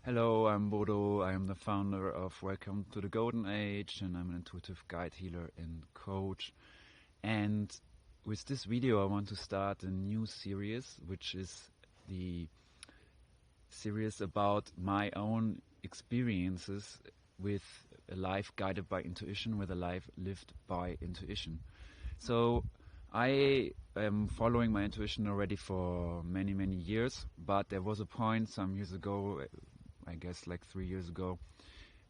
Hello, I'm Bodo. I am the founder of Welcome to the Golden Age, and I'm an intuitive guide, healer, and coach. And with this video, I want to start a new series, which is the series about my own experiences with a life guided by intuition, with a life lived by intuition. So I am following my intuition already for many, many years, but there was a point some years ago, I guess like 3 years ago,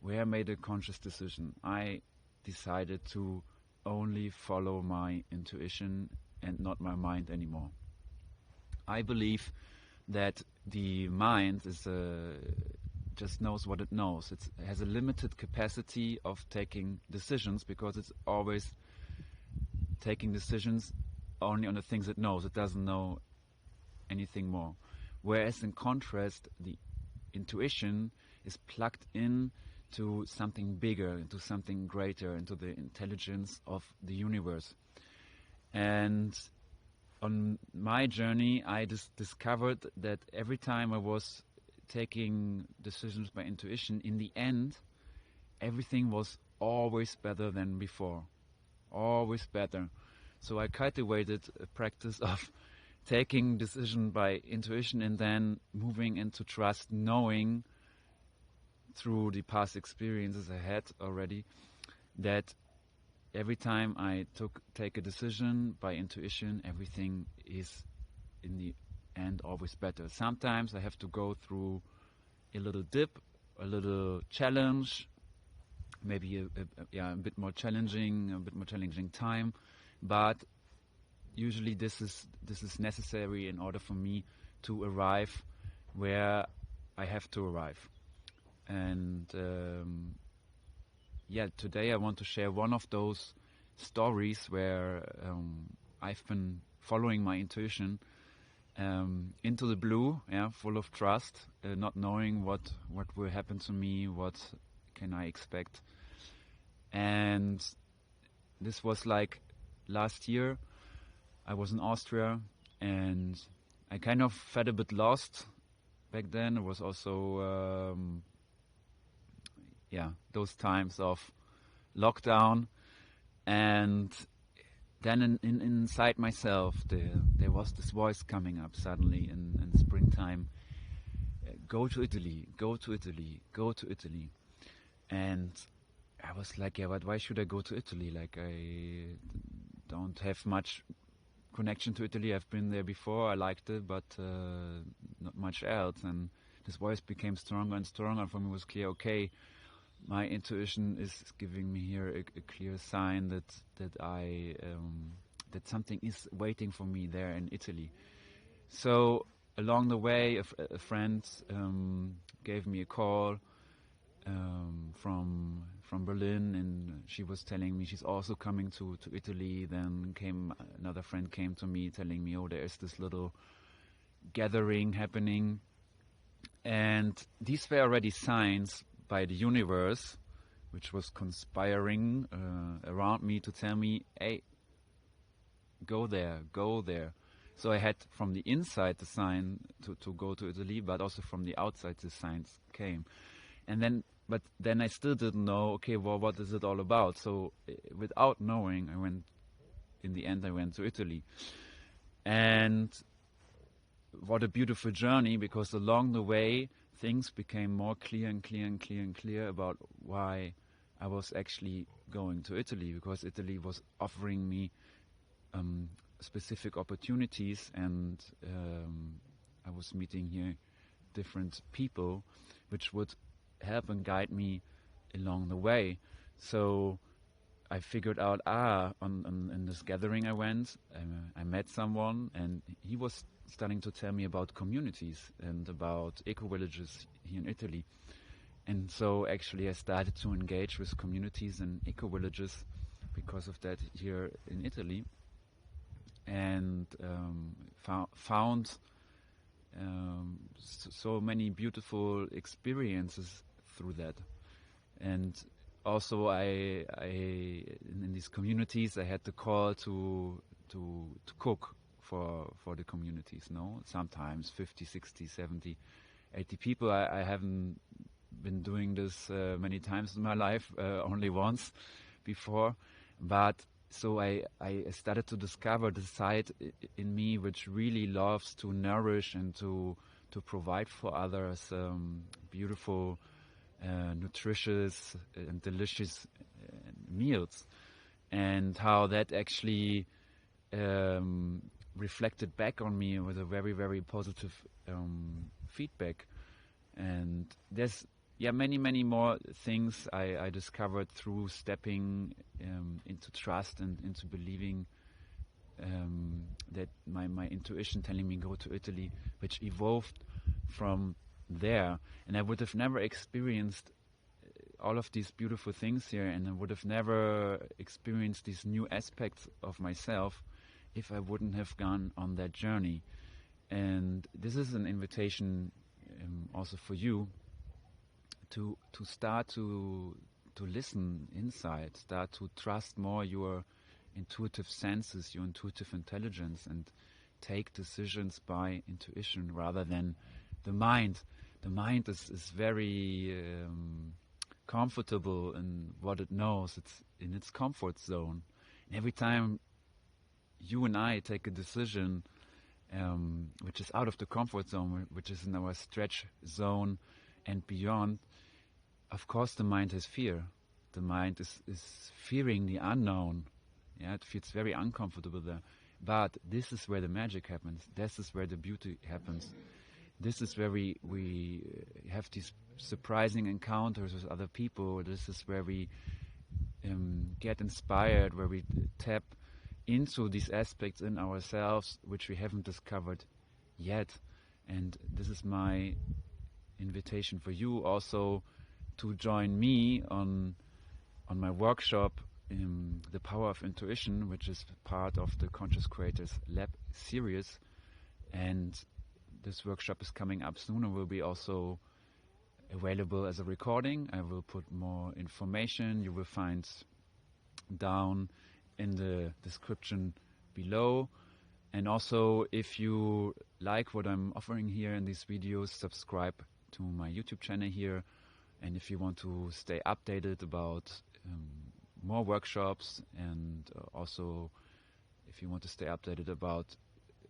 where I made a conscious decision. I decided to only follow my intuition and not my mind anymore. I believe that the mind is just knows what it knows. It has a limited capacity of taking decisions because it's always taking decisions only on the things it knows. It doesn't know anything more. Whereas in contrast, the intuition is plugged in to something bigger, into something greater, into the intelligence of the universe. And on my journey, I discovered that every time I was taking decisions by intuition, in the end, everything was always better than before. Always better. So I cultivated a practice of taking decision by intuition and then moving into trust, knowing through the past experiences I had already that every time I take a decision by intuition, everything is in the end always better. Sometimes I have to go through a little dip, a little challenge, maybe a bit more challenging time, but usually this is necessary in order for me to arrive where I have to arrive. And today I want to share one of those stories where I've been following my intuition into the blue, full of trust, not knowing what will happen to me, what can I expect. And this was like last year. I was in Austria and I kind of felt a bit lost back then. It was also those times of lockdown, and then inside myself there was this voice coming up suddenly in springtime: go to Italy, go to Italy, go to Italy. And I was like, but why should I go to Italy? Like, I don't have much connection to Italy. I've been there before, I liked it, but not much else. And this voice became stronger and stronger. For me it was clear, okay, my intuition is giving me here a clear sign that I that something is waiting for me there in Italy. So along the way, a friend gave me a call from Berlin, and she was telling me she's also coming to Italy. Then another friend came to me telling me, oh, there is this little gathering happening. And these were already signs by the universe, which was conspiring around me to tell me, hey, go there, go there. So I had from the inside the sign to go to Italy, but also from the outside the signs came. But then I still didn't know, okay, well, what is it all about? So without knowing, in the end I went to Italy. And what a beautiful journey, because along the way things became more clear and clear and clear and clear about why I was actually going to Italy, because Italy was offering me specific opportunities, and I was meeting here different people which would help and guide me along the way. So I figured out, in this gathering I went, I met someone, and he was starting to tell me about communities and about eco-villages here in Italy. And so actually I started to engage with communities and eco-villages because of that here in Italy, and found so many beautiful experiences through that. And also I in these communities I had the call to cook for the communities, sometimes 50, 60, 70 80 people. I haven't been doing this many times in my life, only once before. But so I started to discover the side in me which really loves to nourish and to provide for others beautiful, nutritious and delicious meals, and how that actually reflected back on me with a very, very positive feedback. And there's many more things I discovered through stepping into trust and into believing that my intuition telling me go to Italy, which evolved from there. And I would have never experienced all of these beautiful things here, and I would have never experienced these new aspects of myself if I wouldn't have gone on that journey. And this is an invitation also for you to start to listen inside, start to trust more your intuitive senses, your intuitive intelligence, and take decisions by intuition rather than the mind. The mind is very comfortable in what it knows. It's in its comfort zone. And every time you and I take a decision which is out of the comfort zone, which is in our stretch zone and beyond, of course the mind has fear. The mind is fearing the unknown. Yeah, it feels very uncomfortable there. But this is where the magic happens. This is where the beauty happens. This is where we have these surprising encounters with other people. This is where we get inspired, where we tap into these aspects in ourselves which we haven't discovered yet. And this is my invitation for you also to join me on my workshop, The Power of Intuition, which is part of the Conscious Creators Lab series. And this workshop is coming up soon and will be also available as a recording. I will put more information. You will find down in the description below. And also, if you like what I'm offering here in these videos, subscribe to my YouTube channel here. And if you want to stay updated about more workshops, and also if you want to stay updated about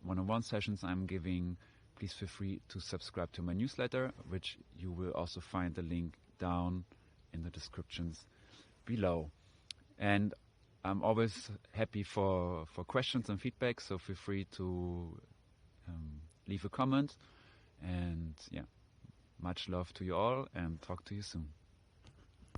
one-on-one sessions I'm giving, please feel free to subscribe to my newsletter, which you will also find the link down in the descriptions below. And I'm always happy for questions and feedback, so feel free to leave a comment. And yeah, much love to you all, and talk to you soon.